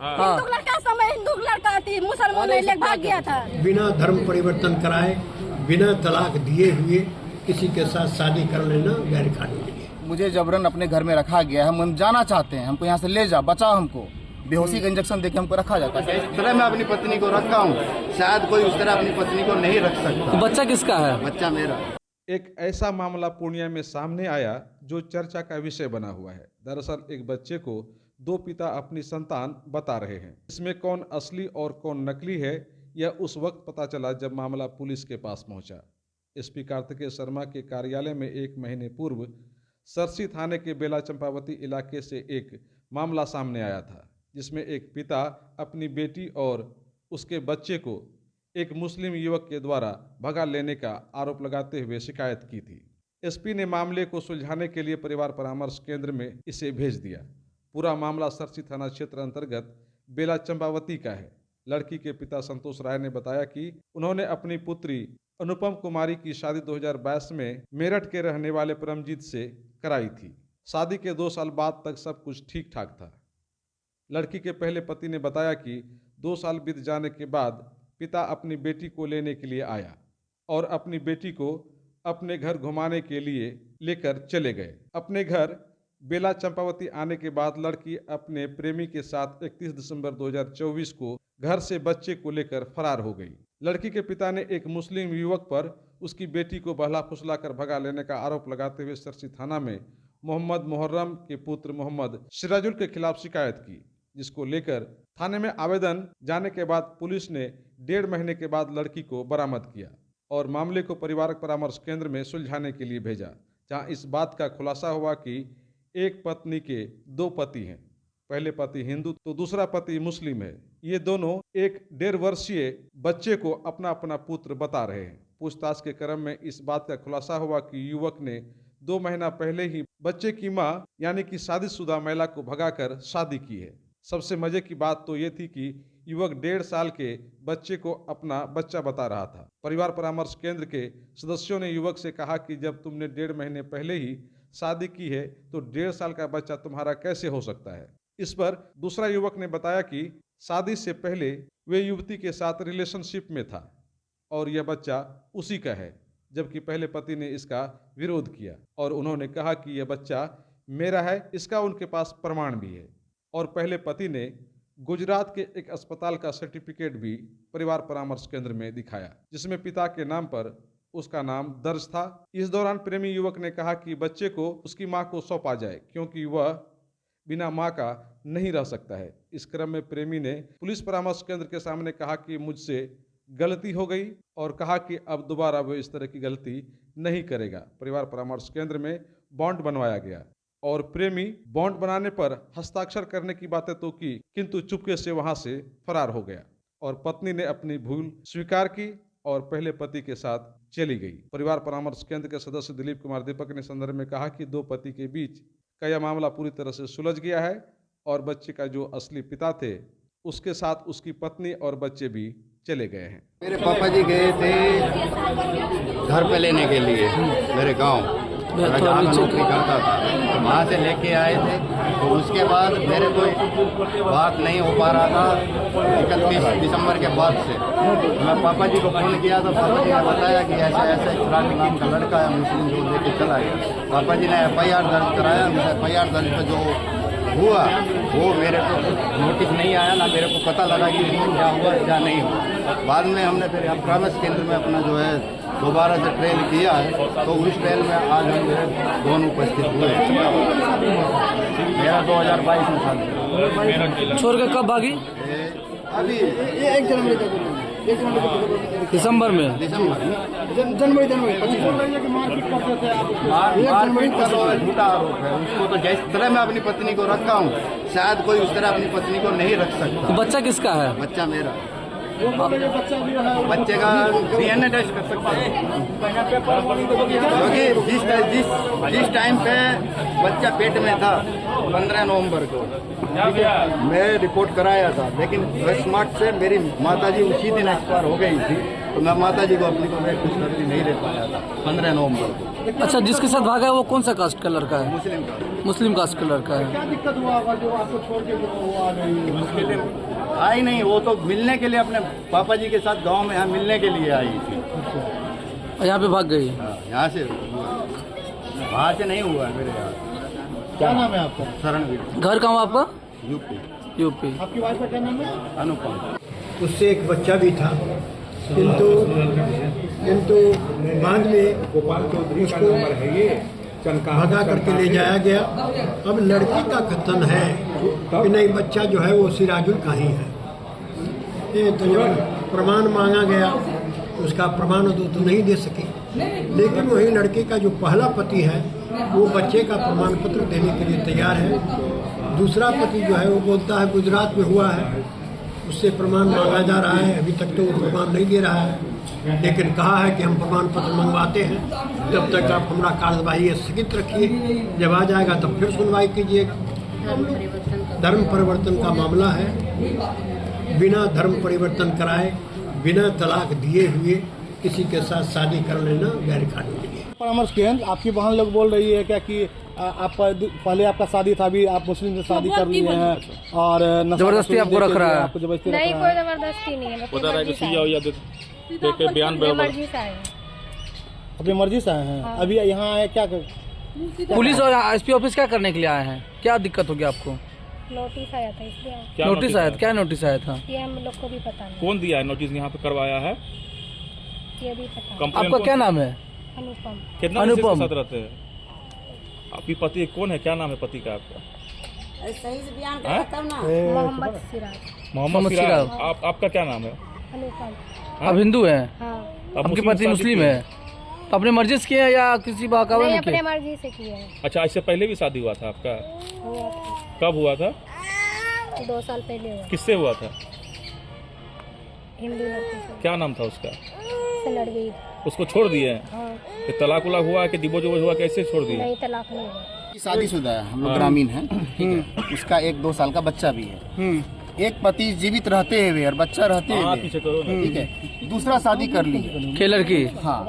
हिंदू लड़का समय हिंदू लड़का थी, मुसलमान लेके भाग गया था। बिना धर्म परिवर्तन कराए, बिना तलाक दिए हुए किसी के साथ शादी कर लेना गैर कानूनी है। मुझे जबरन अपने घर में रखा गया है, हम जाना चाहते हैं, हमको यहाँ से ले जा, बचाओ हमको। बेहोशी का इंजेक्शन देके हमको रखा जाता है। इस तरह मैं अपनी पत्नी को रखा हूँ, शायद कोई उस तरह अपनी पत्नी को नहीं रख सकता। तो बच्चा किसका है? बच्चा मेरा। एक ऐसा मामला पूर्णिया में सामने आया जो चर्चा का विषय बना हुआ है। दरअसल एक बच्चे को दो पिता अपनी संतान बता रहे हैं। इसमें कौन असली और कौन नकली है, यह उस वक्त पता चला जब मामला पुलिस के पास पहुंचा। एसपी कार्तिकेय शर्मा के कार्यालय में 1 महीने पूर्व सरसी थाने के बेला चंपावती इलाके से एक मामला सामने आया था, जिसमें एक पिता अपनी बेटी और उसके बच्चे को एक मुस्लिम युवक के द्वारा भगा लेने का आरोप लगाते हुए शिकायत की थी। एसपी ने मामले को सुलझाने के लिए परिवार परामर्श केंद्र में इसे भेज दिया। पूरा मामला सरसी थाना क्षेत्र अंतर्गत बेला चंपावती का है। लड़की के पिता संतोष राय ने बताया कि उन्होंने अपनी पुत्री अनुपम कुमारी की शादी 2022 में मेरठ के रहने वाले परमजीत से कराई थी। शादी के 2 साल बाद तक सब कुछ ठीक ठाक था। लड़की के पहले पति ने बताया कि 2 साल बीत जाने के बाद पिता अपनी बेटी को लेने के लिए आया और अपनी बेटी को अपने घर घुमाने के लिए लेकर चले गए। अपने घर बेला चंपावती आने के बाद लड़की अपने प्रेमी के साथ 31 दिसंबर 2024 को घर से बच्चे को लेकर फरार हो गई। लड़की के पिता ने एक मुस्लिम युवक पर उसकी बेटी को बहला फुसला कर भगा लेने का आरोप लगाते हुए सरसी थाना में मोहम्मद मुहर्रम के पुत्र मोहम्मद सिराजुल के खिलाफ शिकायत की, जिसको लेकर थाने में आवेदन जाने के बाद पुलिस ने 1.5 महीने के बाद लड़की को बरामद किया और मामले को परिवार परामर्श केंद्र में सुलझाने के लिए भेजा, जहां इस बात का खुलासा हुआ कि एक पत्नी के 2 पति हैं। पहले पति हिंदू तो दूसरा पति मुस्लिम है। ये दोनों एक 1.5 वर्षीय बच्चे को अपना अपना पुत्र बता रहे हैं। पूछताछ के क्रम में इस बात का खुलासा हुआ कि युवक ने 2 महीना पहले ही बच्चे की मां यानी कि शादीशुदा महिला को भगाकर शादी की है। सबसे मजे की बात तो ये थी कि युवक 1.5 साल के बच्चे को अपना बच्चा बता रहा था। परिवार परामर्श केंद्र के सदस्यों ने युवक से कहा कि जब तुमने 1.5 महीने पहले ही शादी की है तो 1.5 साल का बच्चा तुम्हारा कैसे हो सकता है। इस पर दूसरा युवक ने बताया कि शादी से पहले वे युवती के साथ रिलेशनशिप में था और यह बच्चा उसी का है, जबकि पहले पति ने इसका विरोध किया और उन्होंने कहा कि यह बच्चा मेरा है, इसका उनके पास प्रमाण भी है। और पहले पति ने गुजरात के एक अस्पताल का सर्टिफिकेट भी परिवार परामर्श केंद्र में दिखाया, जिसमें पिता के नाम पर उसका नाम दर्ज था। इस दौरान प्रेमी युवक ने कहा कि बच्चे को उसकी मां को सौंपा जाए, क्योंकि वह बिना मां का नहीं रह सकता है। इस क्रम में प्रेमी ने पुलिस परामर्श केंद्र के सामने कहा कि मुझसे गलती हो गई और कहा कि अब दोबारा वो इस तरह की गलती नहीं करेगा। परिवार परामर्श केंद्र में बॉन्ड बनवाया गया और प्रेमी बॉन्ड बनाने पर हस्ताक्षर करने की बातें तो की, किंतु चुपके से वहां से फरार हो गया और पत्नी ने अपनी भूल स्वीकार की और पहले पति के साथ चली गई। परिवार परामर्श केंद्र के सदस्य दिलीप कुमार दीपक ने संदर्भ में कहा कि 2 पति के बीच का यह मामला पूरी तरह से सुलझ गया है और बच्चे का जो असली पिता थे उसके साथ उसकी पत्नी और बच्चे भी चले गए हैं। मेरे पापा जी गए थे घर पे लेने के लिए मेरे गांव, जहाँ मैं नौकरी करता था, वहाँ से लेके आए थे। तो उसके बाद मेरे कोई बात नहीं हो पा रहा था 31 दिसंबर के बाद से। मैं पापा जी को फ़ोन किया तो पापा जी ने बताया कि ऐसे ऐसे फलानी नाम का लड़का है, मुस्लिम जो लेके चला गया। पापा जी ने FIR दर्ज कराया। FIR दर्ज पर जो हुआ वो मेरे को नोटिस नहीं आया, ना मेरे को पता लगा कि इसमें क्या हुआ क्या नहीं हुआ। बाद में हमने फिर परामर्श केंद्र में अपना जो है दोबारा से ट्रेल किया है, तो उस ट्रेल में आज हम दोनों उपस्थित हुए। मेरा 2022 में शादी। छोड़ के कब भागी? अभी 1 जनवरी दिसंबर में। जनवरी मारपीट का तो झूठा आरोप है। उसको तो जिस तरह मैं अपनी पत्नी को रखा हूँ, शायद कोई उस तरह अपनी पत्नी को नहीं रख सकता। तो बच्चा किसका है? बच्चा मेरा। बच्चे का DNA टेस्ट कर सकते हैं, क्योंकि जिस टाइम पे बच्चा पेट में था 15 नवंबर को मैं रिपोर्ट कराया था, लेकिन स्मार्ट से मेरी माताजी उसी दिन एक्सपायर हो गई थी। तो मैं माता जी को अपनी को मैं खुशखबरी नहीं दे पाया था 15 नवंबर को। अच्छा, जिसके साथ भागा है वो कौन सा कास्ट का लड़का है? मुस्लिम का मुस्लिम कास्ट का लड़का है। क्या दिक्कत हुआ होगा जो आपको छोड़ के वो आ गई? मुश्किलें आई नहीं, वो तो मिलने के लिए अपने पापा जी के साथ गांव में यहाँ मिलने के लिए आई थी। और यहाँ पे भाग गई। हाँ, यहाँ से वहाँ से नहीं हुआ मेरे यहाँ। क्या नाम है आपका? शरणवीर, घर कहाँ हुआ आपका? यूपी। यूपी। आपकी वाइफ का क्या नाम है? अनुपम। उससे एक बच्चा भी था, किंतु बाद में उसको भगा करके ले जाया गया। अब लड़की का कथन है कि नहीं, बच्चा जो है वो सिराजुल का ही है। ये तो जब प्रमाण मांगा गया उसका प्रमाण तो नहीं दे सके, लेकिन वही लड़के का जो पहला पति है वो बच्चे का प्रमाण पत्र देने के लिए तैयार है। दूसरा पति जो है वो बोलता है गुजरात में हुआ है, उससे प्रमाण मांगा जा रहा है। अभी तक तो वो प्रमाण नहीं दे रहा है, लेकिन कहा है कि हम प्रमाण पत्र मंगवाते हैं, जब तक आप हमारा कार्यवाही स्थगित रखिए, जब आ जाएगा तब फिर सुनवाई कीजिए। धर्म परिवर्तन का मामला है, बिना धर्म परिवर्तन कराए, बिना तलाक दिए हुए किसी के साथ शादी कर लेना गैर कानूनी है। परामर्श केंद्र, आपकी बहन लोग बोल रही है क्या कि आप पहले आपका शादी था, अभी आप मुस्लिम से शादी कर लिए हैं और जबरदस्ती आपको रख रहा है? आपको जबरदस्ती रख नहीं, रहा कोई है? जबरदस्ती नहीं है। बयान अपनी मर्जी से आए हैं। अपनी मर्जी से आए हैं? अभी यहाँ आए क्या पुलिस और एसपी ऑफिस क्या करने के लिए आए हैं? क्या दिक्कत हो गया आपको? नोटिस आया था इसलिए आए। नोटिस आया था? क्या नोटिस आया था? ये हम लोग को भी पता नहीं। कौन दिया है नोटिस? यहाँ पे करवाया है? ये भी पता नहीं। कंप्लेंट आपका क्या नाम है? अनुपम। कितना अनुपम। अनुपम साथ रहते हैं? आपकी पति कौन है? क्या नाम है पति का आपका? मोहम्मद सिराज। मोहम्मद सिराज। आपका क्या नाम है? अनुपम। आप हिंदू हैं? हाँ। आपके पति मुस्लिम है? तो अपने मर्जी से किए या किसी बहकावे नहीं, में अपने किए? मर्जी से किए हैं। अच्छा, इससे पहले भी शादी हुआ था आपका? हुआ था। कब हुआ था? 2 साल पहले हुआ। किससे हुआ था? हिंदू लड़की से। क्या नाम था उसका? सनड़वीर। उसको छोड़ दिए? हाँ। तो तलाक उलाक हुआ कि डिवोर्स हुआ, कैसे छोड़ दिए? नहीं, तलाक नहीं हुआ। शादीशुदा है, हम लोग ग्रामीण हैं, ठीक है। उसका 1-2 साल का बच्चा भी है। एक पति जीवित रहते हुए और बच्चा रहते हुए, पीछे करो ना। ठीक है, दूसरा शादी कर ली। के लड़की? हाँ,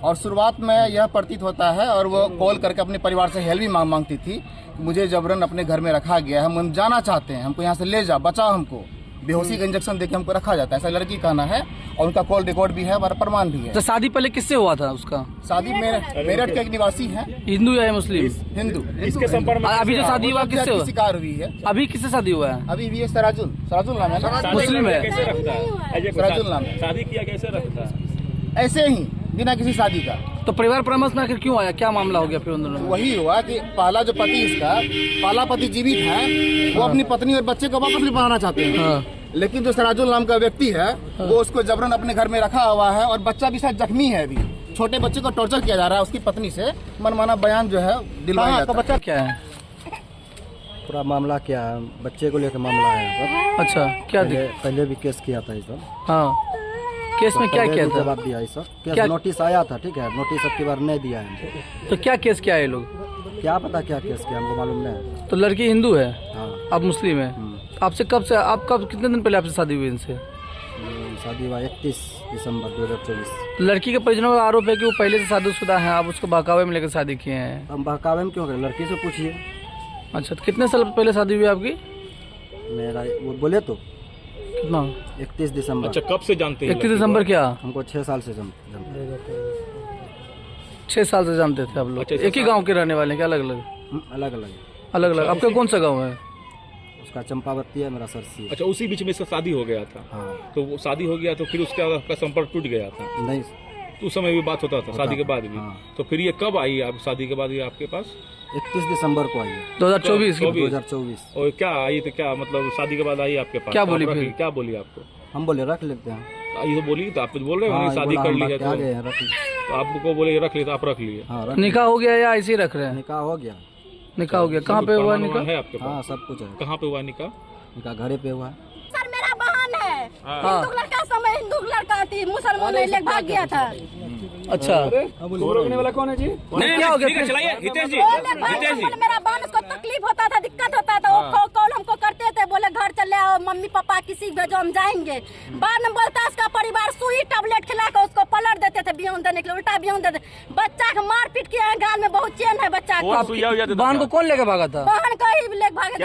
और शुरुआत में यह प्रतीत होता है और वो कॉल करके अपने परिवार से हेल्प भी मांगती थी। मुझे जबरन अपने घर में रखा गया है, हम जाना चाहते हैं, हमको यहाँ से ले जा, बचाओ हमको। बेहोशी का इंजेक्शन देके हमको रखा जाता है, ऐसा लड़की कहना है और उनका कॉल रिकॉर्ड भी है और प्रमाण भी है। तो शादी पहले किससे हुआ था उसका? शादी मेरठ के एक निवासी है, हिंदू या मुस्लिम? हिंदू। इसके संपर्क में अभी जो शादी हुआ किससे हुआ? शिकार हुई है। अभी किससे शादी हुआ है? अभी भी ये सराजुल नाम है ना? मुस्लिम है? कैसे रखता है? सराजुल नाम है। शादी किया कैसे रखता है? ऐसे ही बिना किसी शादी का। तो परिवार परामर्श में आखिर क्यों आया? क्या मामला हो गया फिर उन दोनों में? वही हुआ कि पहला जो पति इसका, पहला पति जीवित है, वो अपनी पत्नी और बच्चे को वापस भी पाना चाहते हैं। हाँ। लेकिन जो सराजुल नाम का व्यक्ति है वो उसको जबरन अपने घर में रखा हुआ है और बच्चा भी शायद जख्मी है। अभी छोटे बच्चे को टॉर्चर किया जा रहा है, उसकी पत्नी से मनमाना बयान जो है दिलवाया जाता है। बच्चा क्या है? पूरा मामला क्या है, बच्चे को लेकर मामला है। अच्छा, क्या पहले भी केस किया था ये सब। हाँ, केस में क्या किया था? जवाब दिया ये सब। केस क्या? नोटिस आया था, ठीक है, नोटिस अब की बार नहीं दिया है। तो क्या केस किया है ये लोग? क्या पता क्या केस किया, हमको मालूम नहीं। तो लड़की हिंदू है, हाँ। आप मुस्लिम है। आपसे कब से, आप कब, कितने दिन पहले आपसे शादी हुई इनसे? शादी हुआ 31 दिसंबर 2024। लड़की के परिजनों का आरोप है कि वो पहले से शादीशुदा है, आप उसको बहकावे में लेकर शादी किए हैं। हम बहकावे में क्यों करें, लड़की से पूछिए। अच्छा, तो कितने साल पहले शादी हुई आपकी? मेरा वो बोले तो कितना? 31 दिसंबर। अच्छा, कब से जानते हैं? 31 दिसंबर क्या? हमको 6 साल से जानते। 6 साल से जानते थे आप लोग? अच्छा, एक ही गांव के रहने वाले हैं क्या? अलग अलग? अलग अलग। अलग अलग। आपका कौन सा गाँव है? उसका चंपावती है, मेरा सरसी है। अच्छा, उसी बीच में इसका शादी हो गया था? हाँ। तो वो शादी हो गया तो फिर उसका आपका संपर्क टूट गया था? नहीं, तो उस समय भी बात होता था शादी के बाद भी? हाँ। तो फिर ये कब आई आप शादी के बाद ये आपके पास? 31 दिसंबर को आई है। 2024? 2024। और क्या आई तो क्या मतलब शादी के बाद आई आपके पास? क्या तो बोली आप रख फिर? ली, क्या बोली आपको? हम बोले रख लेते हैं। ये तो बोली तो आप कुछ बोल रहे हो? हाँ, शादी बोला कर हम ली है बात के आ गए हैं, रख तो आपको बोले रख ली तो आप रख लिए? हाँ, रख निकाह हो गया या ऐसे ही रख रहे हैं? निकाह हो गया। निकाह हो गया। कहाँ पे हुआ निकाह? है आपके हाँ, पास? सब कुछ है। कहाँ पे हुआ निकाह? निकाह घरे पे हुआ है। सर मेरा बहन है, हाँ। हिंदू लड़का समय हिंदू लड़का थी, मुसलमान ले भाग गया था। अच्छा, रोकने वाला कौन है जी? नहीं, क्या हो गया फिर? चलाइए हितेश जी। बोले मेरा बहन को तकलीफ होता था, दिक्कत होता था, वो कॉल हमको करते थे, बोले घर चले आओ, मम्मी पापा किसी भेजो हम जाएंगे। बाद में बोलता है उसका परिवार सुई टैबलेट खिला कर उसको पलट देते थे बियान देने के लिए, उल्टा बियान देते। बच्चा को मार पीट किया है, गाल में बहुत चेन है बच्चा को। बहन को कौन लेकर भागा था? बहन को ही ले भागे थे।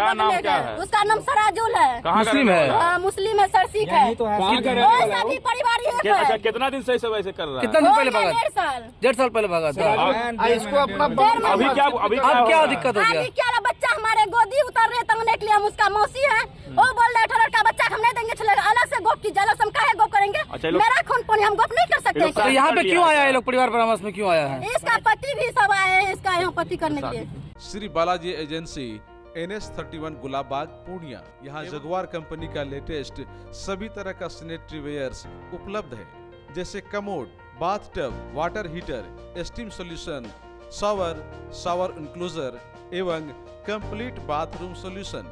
उसका नाम सराजुल है। मुस्लिम है? हाँ मुस्लिम है, सर सिख है। सभी परिवार एक है। कितना दिन से वैसे कर रहा है? कितना दिन पहले भागा? 1.5 साल। 1.5 साल पहले भागा था। इसको अपना अभी क्या अब क्या दिक्कत हो गया? अभी क्या बच्चा हमारे गोदी उतर रहे तंगने के लिए, हम उसका मौसी है, वो बोल रहे 18 का बच्चा हम नहीं देंगे, चलेगा अलग से गोप कीजिए, अलग से हम काहे गोप करेंगे? मेरा खून पानी हम गोप नहीं कर सकते। तो यहाँ पे क्यों आया है लोग? परिवार परामर्श में क्यों आया है? इसका पति भी सब आए हैं, इसका यहाँ पति करने के लिए। Shri Balaji agency NS31 Gulabbagh Purnia. यहाँ जगुआर कंपनी का लेटेस्ट सभी तरह का सैनिटरी वेयर्स उपलब्ध है, जैसे commode, bathtub, water heater, steam solution, shower enclosure एवं कंप्लीट बाथरूम सॉल्यूशन।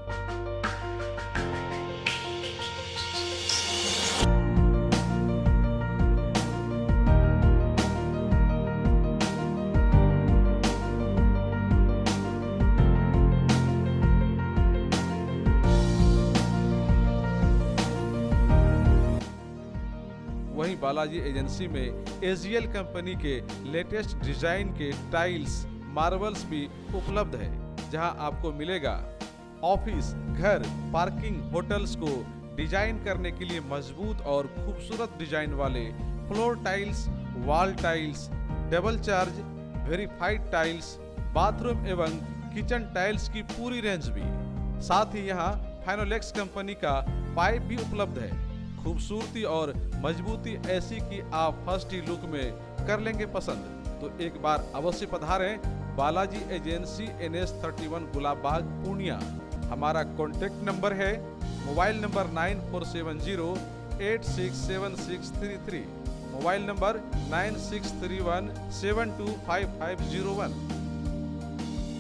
वहीं बालाजी एजेंसी में AGL कंपनी के लेटेस्ट डिजाइन के टाइल्स, मार्बल्स भी उपलब्ध है, जहां आपको मिलेगा ऑफिस, घर, पार्किंग, होटल्स को डिजाइन करने के लिए मजबूत और खूबसूरत डिजाइन वाले floor tiles, wall tiles, double charge, verified tiles, bathroom एवं किचन टाइल्स की पूरी रेंज भी। साथ ही यहाँ फाइनोलेक्स कंपनी का पाइप भी उपलब्ध है। खूबसूरती और मजबूती ऐसी कि आप फर्स्ट ही लुक में कर लेंगे पसंद। तो एक बार अवश्य पधारें बालाजी एजेंसी NS31 गुलाबबाग पूर्णिया। हमारा कॉन्टेक्ट नंबर है मोबाइल नंबर 9470867633, मोबाइल नंबर 9631725501।